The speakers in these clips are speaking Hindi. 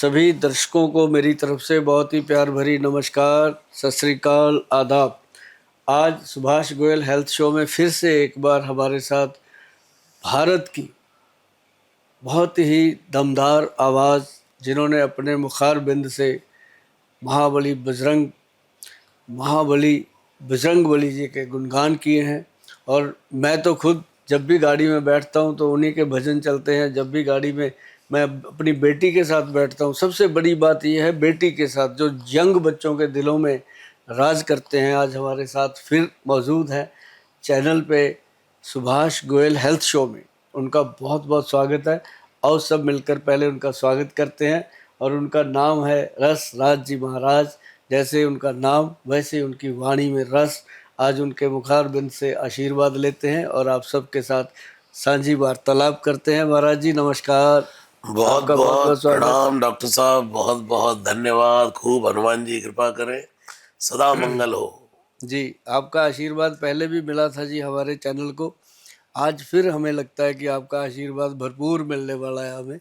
सभी दर्शकों को मेरी तरफ से बहुत ही प्यार भरी नमस्कार, सत श्री अकाल, आदाब। आज सुभाष गोयल हेल्थ शो में फिर से एक बार हमारे साथ भारत की बहुत ही दमदार आवाज़, जिन्होंने अपने मुखार बिंद से महाबली बजरंग बली जी के गुणगान किए हैं। और मैं तो खुद जब भी गाड़ी में बैठता हूं तो उन्हीं के भजन चलते हैं। जब भी गाड़ी में मैं अपनी बेटी के साथ बैठता हूं, सबसे बड़ी बात यह है बेटी के साथ जो यंग बच्चों के दिलों में राज करते हैं, आज हमारे साथ फिर मौजूद हैं चैनल पे सुभाष गोयल हेल्थ शो में। उनका बहुत बहुत स्वागत है। और सब मिलकर पहले उनका स्वागत करते हैं। और उनका नाम है रस राज जी महाराज। जैसे उनका नाम वैसे उनकी वाणी में रस। आज उनके मुखार बिंद से आशीर्वाद लेते हैं और आप सबके साथ सांझी वार्तालाप करते हैं। महाराज जी नमस्कार। बहुत आपका बहुत स्वागत। प्रणाम डॉक्टर साहब, बहुत बहुत धन्यवाद। खूब हनुमान जी कृपा करें, सदा मंगल हो। जी, आपका आशीर्वाद पहले भी मिला था जी हमारे चैनल को। आज फिर हमें लगता है कि आपका आशीर्वाद भरपूर मिलने वाला है हमें।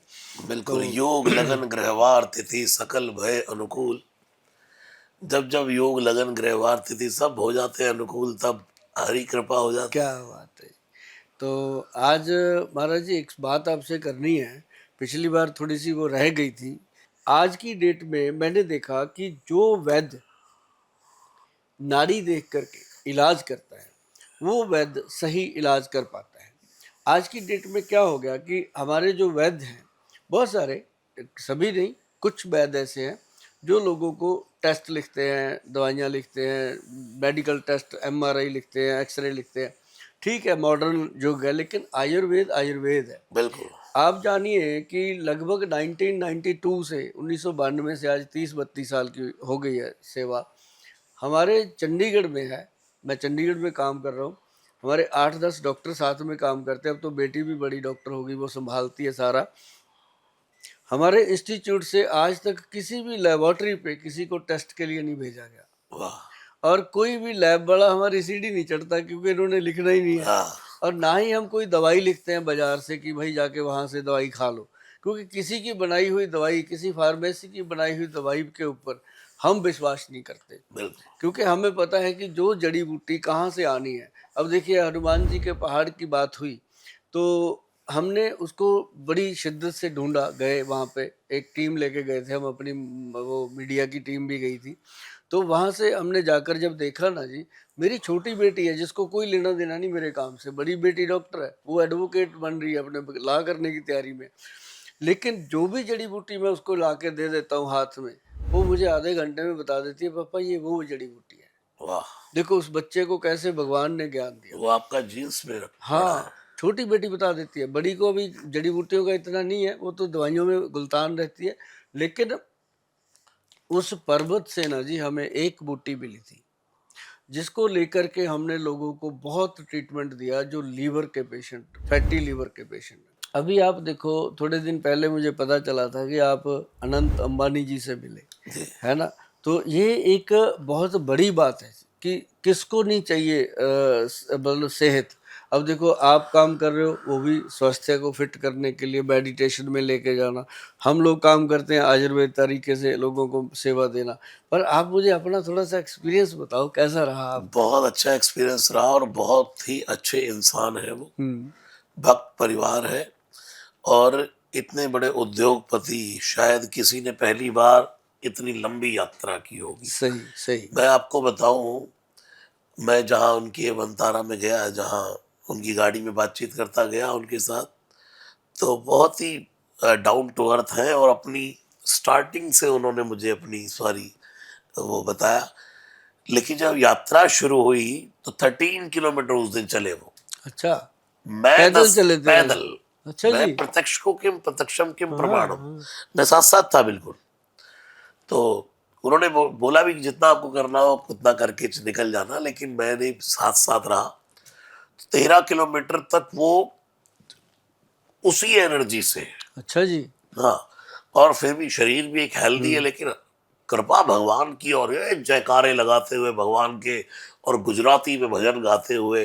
बिल्कुल। योग लगन ग्रहवार तिथि सकल भय अनुकूल। जब जब योग लगन ग्रहवार तिथि सब हो जाते हैं अनुकूल, तब हरी कृपा हो जाती क्या है। बात है। तो आज महाराज जी एक बात आपसे करनी है। पिछली बार थोड़ी सी वो रह गई थी। आज की डेट में मैंने देखा कि जो वैद्य नाड़ी देख करके इलाज करता है वो वैद्य सही इलाज कर पाता है। आज की डेट में क्या हो गया कि हमारे जो वैद्य हैं, बहुत सारे, सभी नहीं, कुछ वैद्य ऐसे हैं जो लोगों को टेस्ट लिखते हैं, दवाइयाँ लिखते हैं, मेडिकल टेस्ट, एमआरआई लिखते हैं, एक्सरे लिखते हैं। ठीक है, मॉडर्न युग है, लेकिन आयुर्वेद आयुर्वेद है। बिल्कुल। आप जानिए कि लगभग 1992 से 1992 से आज 30-32 साल की हो गई है सेवा। हमारे चंडीगढ़ में है, मैं चंडीगढ़ में काम कर रहा हूँ। हमारे 8-10 डॉक्टर साथ में काम करते हैं। अब तो बेटी भी बड़ी डॉक्टर हो गई, वो संभालती है सारा। हमारे इंस्टीट्यूट से आज तक किसी भी लेबोरेटरी पे किसी को टेस्ट के लिए नहीं भेजा गया। वाह। और कोई भी लैब वाला हमारी सीढ़ी नहीं चढ़ता, क्योंकि इन्होंने लिखना ही नहीं है। हाँ। और ना ही हम कोई दवाई लिखते हैं बाजार से कि भाई जाके वहां से दवाई खा लो, क्योंकि किसी की बनाई हुई दवाई, किसी फार्मेसी की बनाई हुई दवाई के ऊपर हम विश्वास नहीं करते। बिल्कुल। क्योंकि हमें पता है कि जो जड़ी बूटी कहाँ से आनी है। अब देखिए, हनुमान जी के पहाड़ की बात हुई तो हमने उसको बड़ी शिद्दत से ढूंढा। गए वहाँ पे, एक टीम लेके गए थे हम अपनी, वो मीडिया की टीम भी गई थी। तो वहाँ से हमने जाकर जब देखा ना जी, मेरी छोटी बेटी है जिसको कोई लेना देना नहीं मेरे काम से, बड़ी बेटी डॉक्टर है, वो एडवोकेट बन रही है अपने लॉ करने की तैयारी में। लेकिन जो भी जड़ी बूटी मैं उसको ला के दे देता हूँ हाथ में, वो मुझे आधे घंटे में बता देती है, पापा ये वो जड़ी बूटी है। वाह। देखो उस बच्चे को कैसे भगवान ने ज्ञान दिया। वो आपका जीन्स में पड़ा है। हाँ, छोटी बेटी बता देती है, बड़ी को अभी जड़ी बूटियों का इतना नहीं है, वो तो दवाइयों में गुलतान रहती है। लेकिन उस पर्वत से ना जी हमें एक बूटी मिली थी, जिसको लेकर के हमने लोगों को बहुत ट्रीटमेंट दिया, जो लीवर के पेशेंट, फैटी लीवर के पेशेंट। अभी आप देखो, थोड़े दिन पहले मुझे पता चला था कि आप अनंत अंबानी जी से मिले, है ना। तो ये एक बहुत बड़ी बात है कि किसको नहीं चाहिए मतलब सेहत। अब देखो, आप काम कर रहे हो वो भी स्वास्थ्य को फिट करने के लिए, मेडिटेशन में लेके जाना। हम लोग काम करते हैं आयुर्वेद तरीके से लोगों को सेवा देना। पर आप मुझे अपना थोड़ा सा एक्सपीरियंस बताओ, कैसा रहा आपका? बहुत अच्छा एक्सपीरियंस रहा और बहुत ही अच्छे इंसान है वो। भक्त परिवार है और इतने बड़े उद्योगपति शायद किसी ने पहली बार इतनी लंबी यात्रा की होगी। सही सही। मैं आपको बताऊं, मैं जहाँ उनके वनतारा में गया, जहाँ उनकी गाड़ी में बातचीत करता गया उनके साथ, तो बहुत ही डाउन टू अर्थ हैं और अपनी स्टार्टिंग से उन्होंने मुझे अपनी सारी वो बताया। लेकिन जब यात्रा शुरू हुई तो 13 किलोमीटर उस दिन चले वो। अच्छा, मैं पैदल 10 चले थे पैदल। वो? अच्छा मैं जी। प्रत्यक्ष को किम प्रत्यक्षम किम हाँ प्रमाणम, हाँ। मैं साथ साथ था बिल्कुल। तो उन्होंने बोला भी कि जितना आपको करना हो आप उतना करके निकल जाना, लेकिन मैंने साथ साथ रहा। 13 किलोमीटर तक वो उसी एनर्जी से। अच्छा जी। हाँ। और फिर भी शरीर भी एक हेल्दी है, लेकिन कृपा भगवान की, और ये जयकारे लगाते हुए भगवान के और गुजराती में भजन गाते हुए,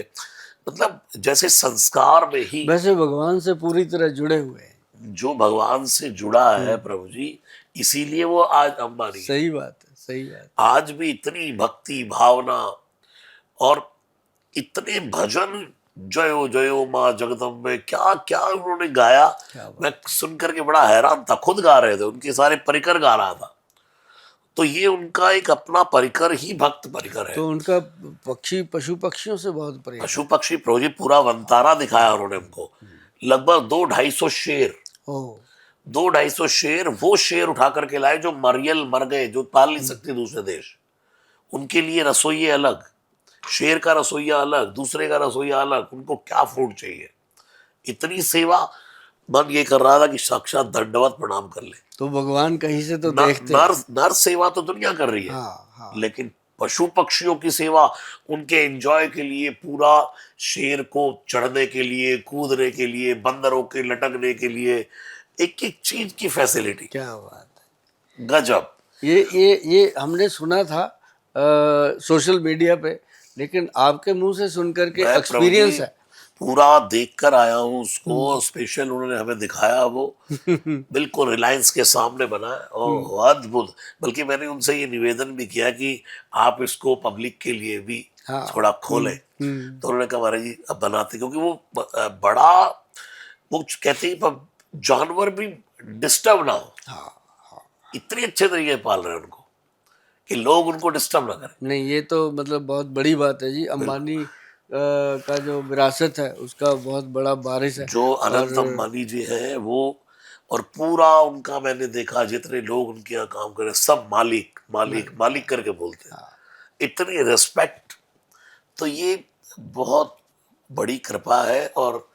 मतलब जैसे संस्कार में ही वैसे भगवान से पूरी तरह जुड़े हुए हैं। जो भगवान से जुड़ा है प्रभु जी, इसीलिए वो आज अंबानी है। सही बात है, सही बात है। आज भी इतनी भक्ति भावना और इतने भजन, जयो जयो माँ जगदम्बे, क्या क्या उन्होंने गाया। क्या बात। मैं सुन करके बड़ा हैरान था, खुद गा रहे थे, उनके सारे परिकर गा रहा था। तो ये उनका एक अपना परिकर ही भक्त परिकर है। तो उनका पक्षी पशु पक्षियों से बहुत प्रेम है। पशु पक्षी प्रोजी पूरा वंतारा दिखाया उन्होंने हमको। लगभग 200-250 शेर, ओह, 200-250 शेर, वो शेर उठा करके लाए जो मरियल मर गए, जो पाल नहीं सकते दूसरे देश। उनके लिए रसोइये अलग, शेर का रसोईया अलग, दूसरे का रसोईया अलग, उनको क्या फूड चाहिए। इतनी सेवा, मन ये कर रहा था कि साक्षात दंडवत प्रणाम कर ले। तो भगवान कहीं से तो न- देखते हैं। नर नर सेवा तो दुनिया कर रही है, हाँ हाँ। लेकिन पशु पक्षियों की सेवा, उनके एंजॉय के लिए, पूरा शेर को चढ़ने के लिए, कूदने के लिए, बंदरों के लटकने के लिए, एक एक चीज की फैसिलिटी क्या बात है। गजब। ये हमने सुना था सोशल मीडिया पे, लेकिन आपके मुंह से सुन करके मैं प्रभु जी एक्सपीरियंस है। पूरा देख कर आया हूँ उसको, स्पेशल उन्होंने हमें दिखाया वो। बिल्कुल रिलायंस के सामने बना है, ओह अद्भुत। बल्कि मैंने उनसे ये निवेदन भी किया कि आप इसको पब्लिक के लिए भी हाँ। थोड़ा खोलें। तो उन्होंने कहा महाराज जी अब बनाते, क्योंकि वो बड़ा, वो कहते हैं जानवर भी डिस्टर्ब ना हो, हाँ, इतने अच्छे तरीके से पाल रहे हैं उनको कि लोग उनको डिस्टर्ब ना करें। नहीं ये तो मतलब बहुत बड़ी बात है जी। अंबानी का जो विरासत है उसका बहुत बड़ा वारिस है। जो अनंत और अंबानी जी हैं वो, और पूरा उनका मैंने देखा, जितने लोग उनके यहाँ काम कर रहे हैं, सब मालिक मालिक मालिक करके बोलते हैं, इतनी रिस्पेक्ट। तो ये बहुत बड़ी कृपा है, और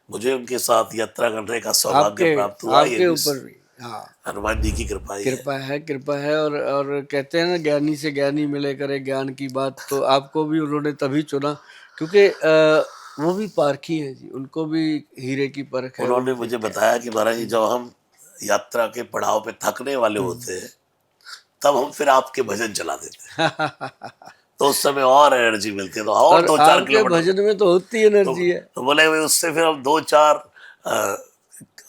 मुझे उनके साथ यात्रा करने का सौभाग्य आपके प्राप्त हुआ। ये आपके भी ऊपर भी हाँ हनुमान जी की कृपा ही है। कृपा है। और कहते हैं ना, ज्ञानी से ज्ञानी मिले करे ज्ञान की बात। तो आपको भी उन्होंने तभी चुना क्योंकि वो भी पारखी है जी, उनको भी हीरे की परख है। वो उन्होंने भी मुझे देखते बताया कि महाराज जी जब हम यात्रा के पड़ाव पे थकने वाले होते हैं, तब हम फिर आपके भजन चला देते हैं, हैं। तो उस समय और एनर्जी मिलती है, तो और और 2-4 आपके किलोमीटर। भजन में तो होती एनर्जी है। तो बोले भाई उससे फिर हम 2-4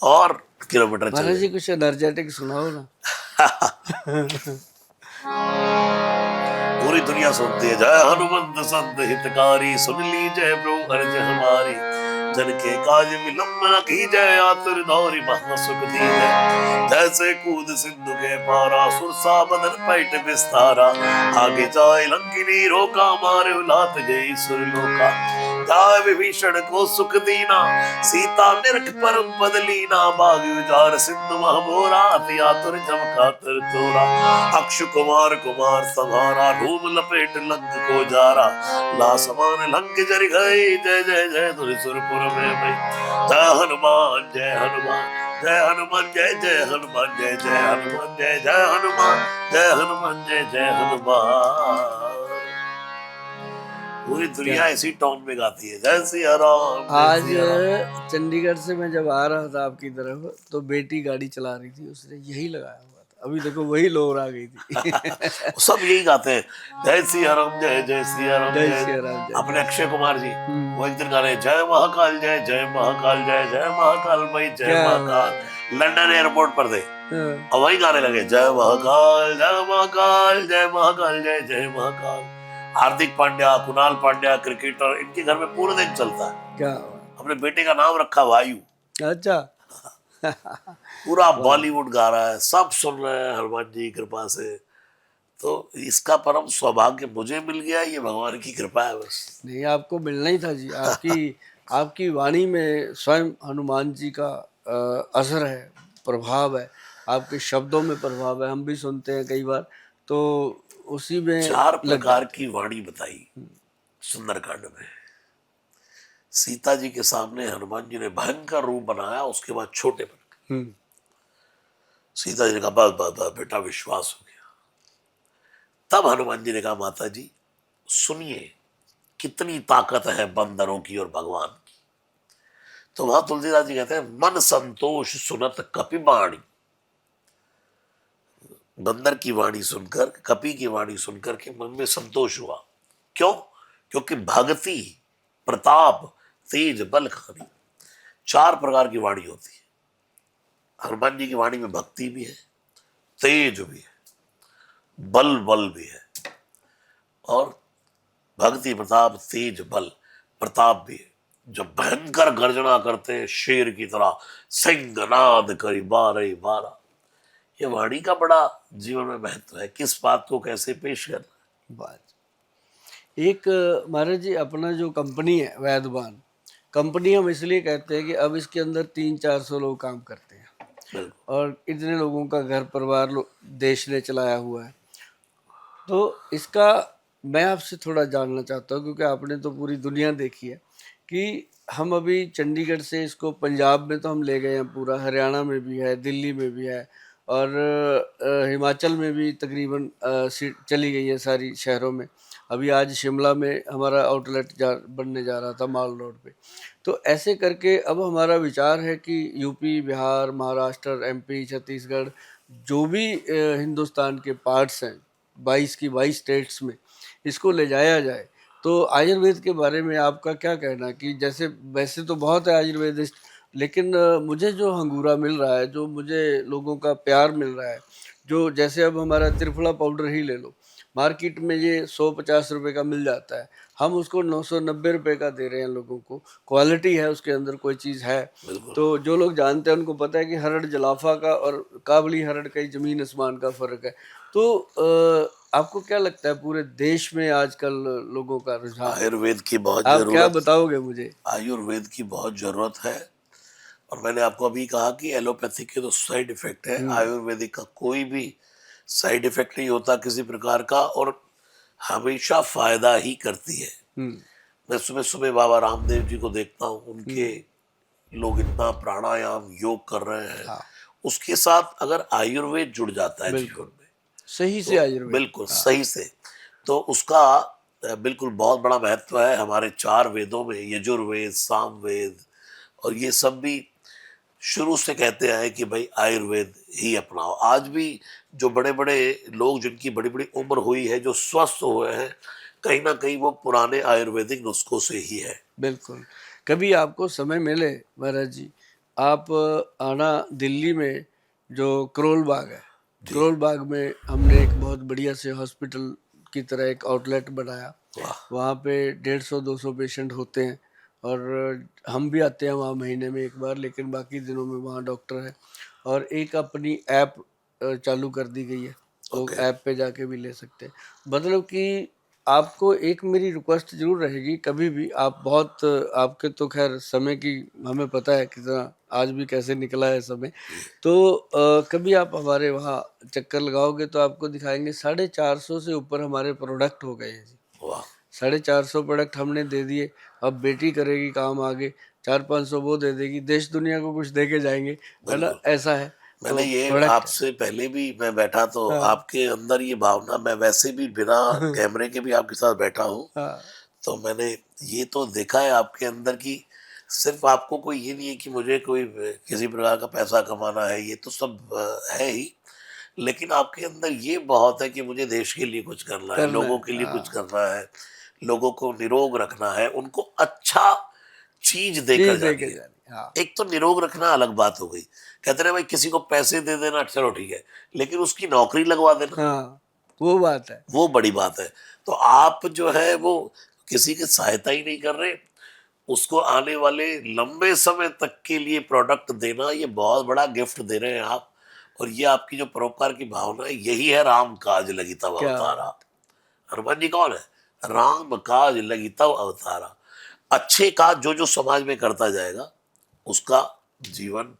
और किलोमीटर महाराज चले। जी कुछ एनर्जेटिक सुनाओ ना। पूरी दुनिया सुनती है, जय हनुमंत संत हितकारी, सुन लीजिए प्रभु अर्ज हमारी, जन के काज विलंब न कीजय, आतुर दौरी महा सुख दीजय, जैसे कूद सिंधु के पारा, सुरसा बदन पैठ विस्तारा, आगे जाए लंकिनी रोका, मारे लात गई सुरलोका, जाय विभीषण को सुख दीना, सीता निरख परम पद लीना, बाग उजार सिंधु महमोरा, अति आतुर चमकातर तोरा, अक्ष कुमार कुमार समारा, धूम लपेट लंक को जारा, ला समान लंक जर गए, जय जय जय धुरसुरपुर में भई, जय हनुमान जय हनुमान, जय हनुमान जय जय हनुमान, जय जय हनुमान, जय जय हनुमान, जय हनुमान जय जय हनुमान। पूरी दुनिया इसी टोन में गाती है, जय सिया राम जय आज सिया राम। चंडीगढ़ से मैं जब आ रहा था आपकी तरफ, तो बेटी गाड़ी चला रही थी, उसने यही लगाया हुआ था। अभी देखो वही लोर आ गई थी। सब यही गाते हैं, जय सिया राम जय जय सिया राम जय जय। श्री राम जय। अपने अक्षय कुमार जी वो एक दिन गा रहे हैं, जय महाकाल जय जय महाकाल, जय जय महाकाल भाई जय क्या महाकाल। लंदन एयरपोर्ट पर थे हाँ, और वही गाने लगे, जय महाकाल जय महाकाल, जय महाकाल जय जय महाकाल। हार्दिक पांड्या, कुणाल पांड्या क्रिकेटर, इनके घर में पूरे दिन चलता है। क्या अपने बेटे का नाम रखा वायु। अच्छा। पूरा बॉलीवुड गा रहा है, सब सुन रहे हैं हनुमान जी की कृपा से। तो इसका परम सौभाग्य मुझे मिल गया, ये भगवान की कृपा है बस। नहीं, आपको मिलना ही था जी। आपकी वाणी में स्वयं हनुमान जी का असर है, प्रभाव है। आपके शब्दों में प्रभाव है। हम भी सुनते हैं कई बार, तो उसी में 4 लग प्रकार जाते की वाणी बताई सुंदरकांड में। सीता जी के सामने हनुमान जी ने भयंकर रूप बनाया, उसके बाद छोटे बन। हैं। सीता जी ने कहा बस बस बस बेटा, विश्वास हो गया। तब हनुमान जी ने कहा माता जी सुनिए, कितनी ताकत है बंदरों की और भगवान की। तो वहां तुलसीदास जी कहते हैं, मन संतोष सुनत कपि बाणी। बंदर की वाणी सुनकर, कपि की वाणी सुनकर के मन में संतोष हुआ। क्यों? क्योंकि भक्ति, प्रताप, तेज, बल खानी, 4 प्रकार की वाणी होती है। हनुमान जी की वाणी में भक्ति भी है, तेज भी है, बल भी है, और भक्ति प्रताप तेज बल प्रताप भी है। जब भयंकर गर्जना करते हैं शेर की तरह, सिंहनाद करी बारह बारह। ये वाणी का बड़ा जीवन में महत्व है, किस बात को कैसे पेश करना। बात एक महाराज जी, अपना जो कंपनी है वैदवान कंपनी, हम इसलिए कहते हैं कि अब इसके अंदर 300-400 लोग काम करते हैं बिल्कुल। और इतने लोगों का घर परिवार देश ने चलाया हुआ है। तो इसका मैं आपसे थोड़ा जानना चाहता हूँ, क्योंकि आपने तो पूरी दुनिया देखी है कि हम अभी चंडीगढ़ से इसको पंजाब में तो हम ले गए हैं, पूरा हरियाणा में भी है, दिल्ली में भी है, और हिमाचल में भी तकरीबन चली गई है सारी शहरों में। अभी आज शिमला में हमारा आउटलेट बनने जा रहा था माल रोड पे। तो ऐसे करके अब हमारा विचार है कि यूपी, बिहार, महाराष्ट्र, एमपी, छत्तीसगढ़, जो भी हिंदुस्तान के पार्ट्स हैं 22 की 22 स्टेट्स में इसको ले जाया जाए। तो आयुर्वेद के बारे में आपका क्या कहना, कि जैसे वैसे तो बहुत है आयुर्वेदिस्ट, लेकिन मुझे जो हंगूरा मिल रहा है, जो मुझे लोगों का प्यार मिल रहा है, जो जैसे अब हमारा त्रिफला पाउडर ही ले लो, मार्केट में ये 150 रुपये का मिल जाता है, हम उसको 990 रुपये का दे रहे हैं लोगों को। क्वालिटी है उसके अंदर, कोई चीज़ है। तो जो लोग जानते हैं उनको पता है कि हरड़ जलाफा का और काबली हरड़ का ही ज़मीन आसमान का फ़र्क है। तो आपको क्या लगता है पूरे देश में आजकल लोगों का रुझान, आयुर्वेद की बहुत आप क्या जरूरत, बताओगे मुझे? आयुर्वेद की बहुत जरूरत है। और मैंने आपको अभी कहा कि एलोपैथी के तो साइड इफेक्ट है, आयुर्वेदिक का कोई भी साइड इफेक्ट नहीं होता किसी प्रकार का, और हमेशा फायदा ही करती है। मैं सुबह सुबह बाबा रामदेव जी को देखता हूँ, उनके लोग इतना प्राणायाम योग कर रहे हैं। हाँ, उसके साथ अगर आयुर्वेद जुड़ जाता है जीवन में, सही से तो आयुर्वेद, बिल्कुल सही से, तो उसका बिल्कुल बहुत बड़ा महत्व है। हमारे 4 वेदों में यजुर्वेद, सामवेद और ये सब भी शुरू से कहते आए कि भाई आयुर्वेद ही अपनाओ। आज भी जो बड़े बड़े लोग जिनकी बड़ी बड़ी उम्र हुई है, जो स्वस्थ हुए हैं, कहीं ना कहीं वो पुराने आयुर्वेदिक नुस्खों से ही है। बिल्कुल। कभी आपको समय मिले महाराज जी, आप आना दिल्ली में जो करोल बाग है, करोल बाग में हमने एक बहुत बढ़िया से हॉस्पिटल की तरह एक आउटलेट बनाया। वहाँ पे 150-200 पेशेंट होते हैं, और हम भी आते हैं वहाँ महीने में एक बार, लेकिन बाकी दिनों में वहाँ डॉक्टर है। और एक अपनी ऐप चालू कर दी गई है, लोग ऐप पे जाके भी ले सकते हैं। मतलब कि आपको एक मेरी रिक्वेस्ट जरूर रहेगी, कभी भी आप बहुत, आपके तो खैर समय की हमें पता है कितना आज भी कैसे निकला है समय, तो कभी आप हमारे वहाँ चक्कर लगाओगे तो आपको दिखाएंगे 450 से ऊपर हमारे प्रोडक्ट हो गए हैं जी। 450 प्रोडक्ट हमने दे दिए। अब बेटी करेगी काम आगे, 400-500 वो दे देगी, देश दुनिया को कुछ दे के जाएंगे, है ना, ऐसा है। मैंने तो ये प्रोडक्ट आपसे पहले भी मैं बैठा तो आपके अंदर ये भावना, मैं वैसे भी बिना कैमरे के भी आपके साथ बैठा हूँ, तो मैंने ये तो देखा है आपके अंदर की सिर्फ आपको कोई ये नहीं है कि मुझे कोई किसी प्रकार का पैसा कमाना है, ये तो सब है ही, लेकिन आपके अंदर ये बहुत है कि मुझे देश के लिए कुछ करना है, लोगों के लिए कुछ करना है, लोगों को निरोग रखना है, उनको अच्छा चीज देकर जानी है। एक तो निरोग रखना अलग बात हो गई, कहते हैं भाई किसी को पैसे दे देना चलो ठीक है, लेकिन उसकी नौकरी लगवा देना, वो बात है, वो बड़ी बात है। तो आप जो है वो किसी की सहायता ही नहीं कर रहे, उसको आने वाले लंबे समय तक के लिए प्रोडक्ट देना, ये बहुत बड़ा गिफ्ट दे रहे हैं आप। और ये आपकी जो परोपकार की भावना है, यही है राम काज लगी तब अवतारा। हनुमान जी कौन है? राम काज लगी तब अवतारा। अच्छे काज जो जो समाज में करता जाएगा उसका जीवन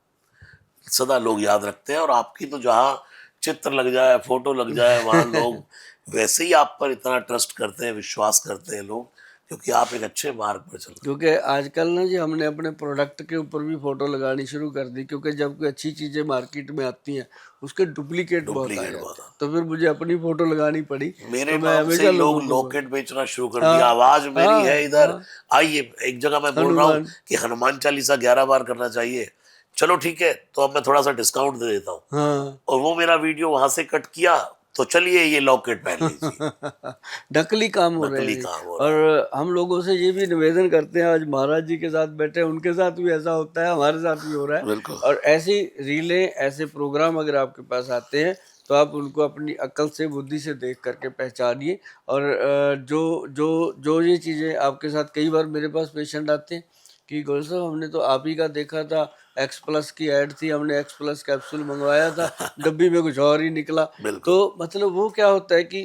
सदा लोग याद रखते हैं, और आपकी तो जहाँ चित्र लग जाए, फोटो लग जाए, वहां लोग वैसे ही आप पर इतना ट्रस्ट करते हैं, विश्वास करते हैं लोग, क्योंकि आप एक अच्छे मार्ग पर चल रहे हैं। क्योंकि आजकल ना जी हमने अपने प्रोडक्ट के ऊपर भी फोटो लगानी शुरू कर दी, क्योंकि जब कोई अच्छी चीजें मार्केट में आती हैं उसके डुप्लीकेट बहुत आ जाते हैं, तो फिर मुझे अपनी फोटो लगानी पड़ी। मेरे तो मैं नाम से हमेशा लोग लॉकेट बेचना शुरू कर दिया, आवाज मेरी है इधर आइए। एक जगह मैं बोल रहा हूँ कि हनुमान चालीसा 11 बार करना चाहिए, चलो ठीक है तो अब मैं थोड़ा सा डिस्काउंट दे देता हूँ, और वो मेरा वीडियो वहां से कट किया, तो चलिए ये लॉकेट पहन लीजिए। नकली काम हो रहे हैं। और हम लोगों से ये भी निवेदन करते हैं, आज महाराज जी के साथ बैठे, उनके साथ भी ऐसा होता है, हमारे साथ भी हो रहा है। और ऐसी रीलें, ऐसे प्रोग्राम अगर आपके पास आते हैं तो आप उनको अपनी अक्ल से, बुद्धि से देख करके पहचानिए। और जो जो जो ये चीज़ें आपके साथ, कई बार मेरे पास पेशेंट आते हैं कि गोयल साहब हमने तो आप ही का देखा था, एक्स प्लस की ऐड थी, हमने एक्स प्लस कैप्सूल मंगवाया था, डब्बी में कुछ और ही निकला। बिल्कुल। तो मतलब वो क्या होता है कि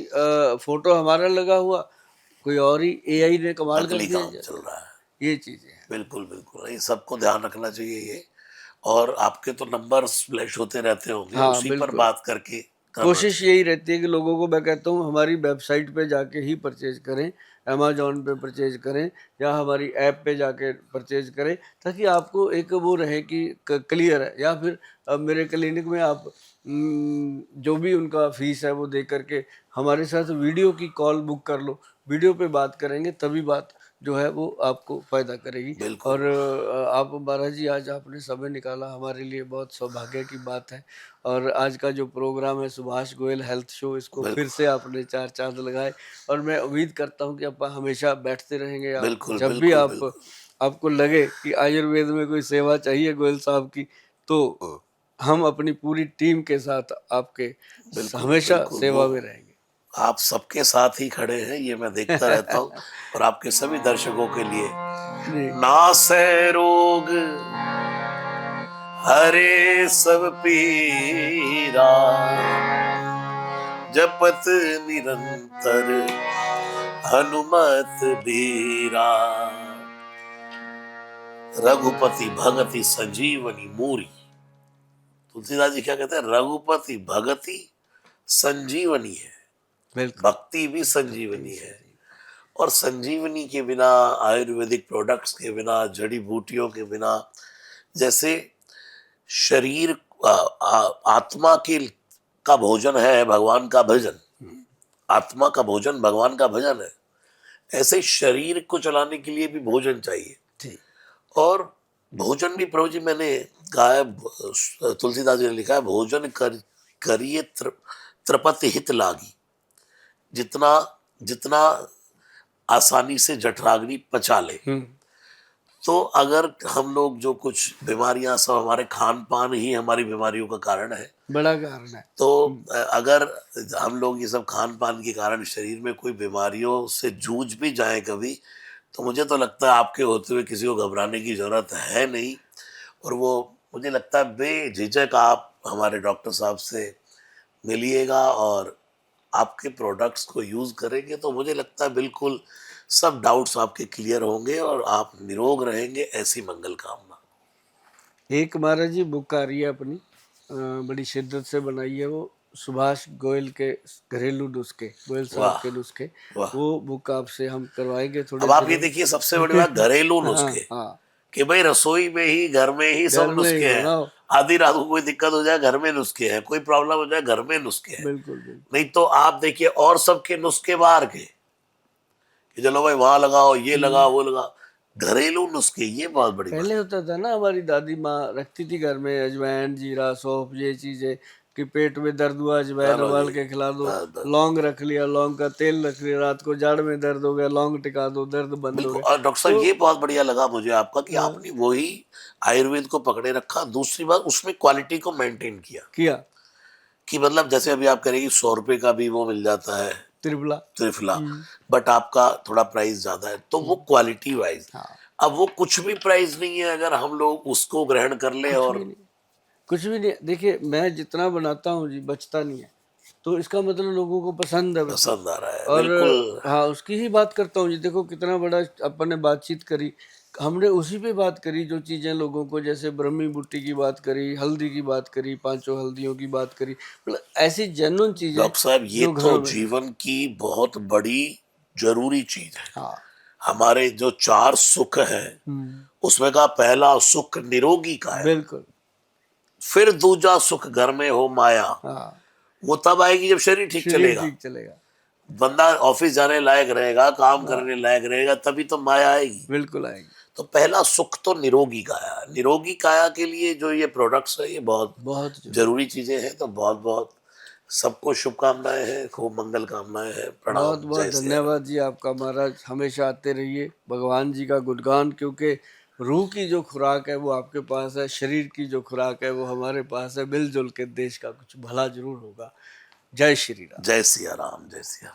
फोटो हमारा लगा हुआ, कोई और ही एआई ने कमाल कर नकली दिया काम चल रहा है। ये चीजें हैं। बिल्कुल बिल्कुल, ये सबको ध्यान रखना चाहिए ये। और आपके तो नंबर्स फ्लैश होते रहते होंगे, हाँ उसी पर बिल्कुल, बात करके करना कोशिश चाहिए। यही रहती है कि लोगों को मैं कहता हूँ हमारी वेबसाइट पे जाके ही परचेज करें, अमेजोन पे परचेज करें या हमारी ऐप पे जाके परचेज करें, ताकि आपको एक वो रहे कि क्लियर है। या फिर मेरे क्लिनिक में आप जो भी उनका फीस है वो दे करके हमारे साथ वीडियो की कॉल बुक कर लो, वीडियो पे बात करेंगे तभी बात जो है वो आपको फ़ायदा करेगी। बिल्कुल। और आप महाराज जी आज आपने समय निकाला, हमारे लिए बहुत सौभाग्य की बात है। और आज का जो प्रोग्राम है सुभाष गोयल हेल्थ शो, इसको फिर बिल्कुल से आपने चार चांद लगाए। और मैं उम्मीद करता हूँ कि आप हमेशा बैठते रहेंगे। आप बिल्कुल जब भी बिल्कुल। आप बिल्कुल आपको लगे कि आयुर्वेद में कोई सेवा चाहिए गोयल साहब की, तो हम अपनी पूरी टीम के साथ आपके बिल्कुल हमेशा बिल्कुल। वो सेवा में रहेंगे। आप सबके साथ ही खड़े हैं, ये मैं देखता रहता हूँ। और आपके सभी दर्शकों के लिए, जी नासै रोग हरे सब पीरा, जपत निरंतर हनुमत बीरा, रघुपति भगति संजीवनी मूरी। तुलसीदास जी क्या कहते हैं? रघुपति भगति संजीवनी है, बिल्कुल। भक्ति भी संजीवनी है। और संजीवनी के बिना, आयुर्वेदिक प्रोडक्ट्स के बिना, जड़ी बूटियों के बिना, जैसे शरीर आत्मा के का भोजन है भगवान का भजन, आत्मा का भोजन भगवान का भजन है, ऐसे शरीर को चलाने के लिए भी भोजन चाहिए। जी और भोजन भी, प्रभु जी मैंने कहा है, तुलसीदास जी ने लिखा है, भोजन करिए त्रिपति हित लागी, जितना जितना आसानी से जठराग्नि पचा ले। तो अगर हम लोग जो कुछ बीमारियां, सब हमारे खान पान ही हमारी बीमारियों का कारण है। बड़ा कारण है। तो अगर हम लोग ये सब खान पान के कारण शरीर में कोई बीमारियों से जूझ भी जाए कभी, तो मुझे तो लगता है आपके होते हुए किसी को घबराने की जरूरत है नहीं। और वो मुझे लगता है बेझिझक आप हमारे डॉक्टर साहब से मिलिएगा और आपके प्रोडक्ट्स को यूज करेंगे, तो मुझे लगता है बिल्कुल सब डाउट्स आपके क्लियर होंगे और आप निरोग रहेंगे। ऐसी मंगल कामना। एक महाराज जी बुक आ रही है अपनी, बड़ी शिद्दत से बनाई है वो, सुभाष गोयल के घरेलू नुस्खे, गोयल साहब वाह के नुस्खे। वाह। वो बुक आपसे हम करवाएंगे थोड़े अब आप ये दिनों देखिए, सबसे बड़ी बात घरेलू में। हाँ नुस्खे, हाँ, कि भाई रसोई में ही, घर में ही सब घर में ही नुस्खे हैं। बनाओ। आधी रात को कोई दिक्कत हो जाए, घर में नुस्खे हैं। कोई प्रॉब्लम हो जाए, घर में नुस्खे हैं। बिल्कुल बिल्कुल। नहीं तो आप देखिए और सबके नुस्खे बाहर के, कि चलो भाई वहां लगाओ, ये लगाओ, वो लगाओ। घरेलू नुस्खे, ये बहुत बड़ी बात। पहले होता था ना, हमारी दादी माँ रखती थी घर में अजवाइन, जीरा, सौंफ, ये चीजें, कि पेट में दर्द हुआ अजवाइन चलो उबाल जी, के खिला दो। हाँ, लौंग रख लिया, लौंग का तेल रख लिया, रात को जाड़ में दर्द हो गया लौंग टिका दो, दर्द बंद हो बिल्कुल। गया। और डॉक्टर साहब, तो ये बहुत बढ़िया लगा मुझे आपका कि हाँ, आपने वही आयुर्वेद को पकड़े रखा। दूसरी बात, उसमें क्वालिटी को मेंटेन किया। किया कि मतलब जैसे अभी आप करेंगे 100 रुपए का भी वो मिल जाता है त्रिफला। त्रिफला, बट आपका थोड़ा प्राइस ज्यादा है, तो वो क्वालिटी वाइज। हाँ, अब वो कुछ भी प्राइस नहीं है अगर हम लोग उसको ग्रहण कर ले। कुछ भी और नहीं, कुछ भी नहीं। देखिए मैं जितना बनाता हूँ जी बचता नहीं है, तो इसका मतलब लोगों को पसंद है बस। पसंद आ रहा है, और बिल्कुल। हाँ, उसकी ही बात करता हूँ जी। देखो कितना बड़ा अपन ने बातचीत करी, हमने उसी पे बात करी जो चीज़ें लोगों को, जैसे ब्रह्मी बूटी की बात करी, हल्दी की बात करी, पांचों हल्दियों की बात करी, मतलब ऐसी जेन्युइन चीज़ें डॉक्टर साहब, ये जो तो घरों में। जीवन की बहुत बड़ी जरूरी चीज है। हाँ हमारे जो 4 सुख है, उसमें का पहला सुख निरोगी का है। बिल्कुल। फिर दूजा सुख घर में हो माया, हाँ, वो तब आएगी जब शरीर ठीक शरीर चलेगा। ठीक चलेगा। बंदा ऑफिस जाने लायक रहेगा, काम हाँ करने लायक रहेगा, तभी तो माया आएगी। बिल्कुल आएगी। तो पहला सुख तो निरोगी काया है। निरोगी काया के लिए जो ये प्रोडक्ट्स है, ये बहुत बहुत जरूरी। जरूरी चीजें हैं। तो बहुत बहुत सबको शुभकामनाएं हैं, खूब मंगल कामनाएं हैं। बहुत प्रणाम, बहुत जय सिया राम। धन्यवाद जी आपका महाराज, हमेशा आते रहिए, भगवान जी का गुणगान, क्योंकि रूह की जो खुराक है वो आपके पास है, शरीर की जो खुराक है वो हमारे पास है। मिलजुल के देश का कुछ भला जरूर होगा। जय श्री राम। जय सिया राम, जय सिया राम।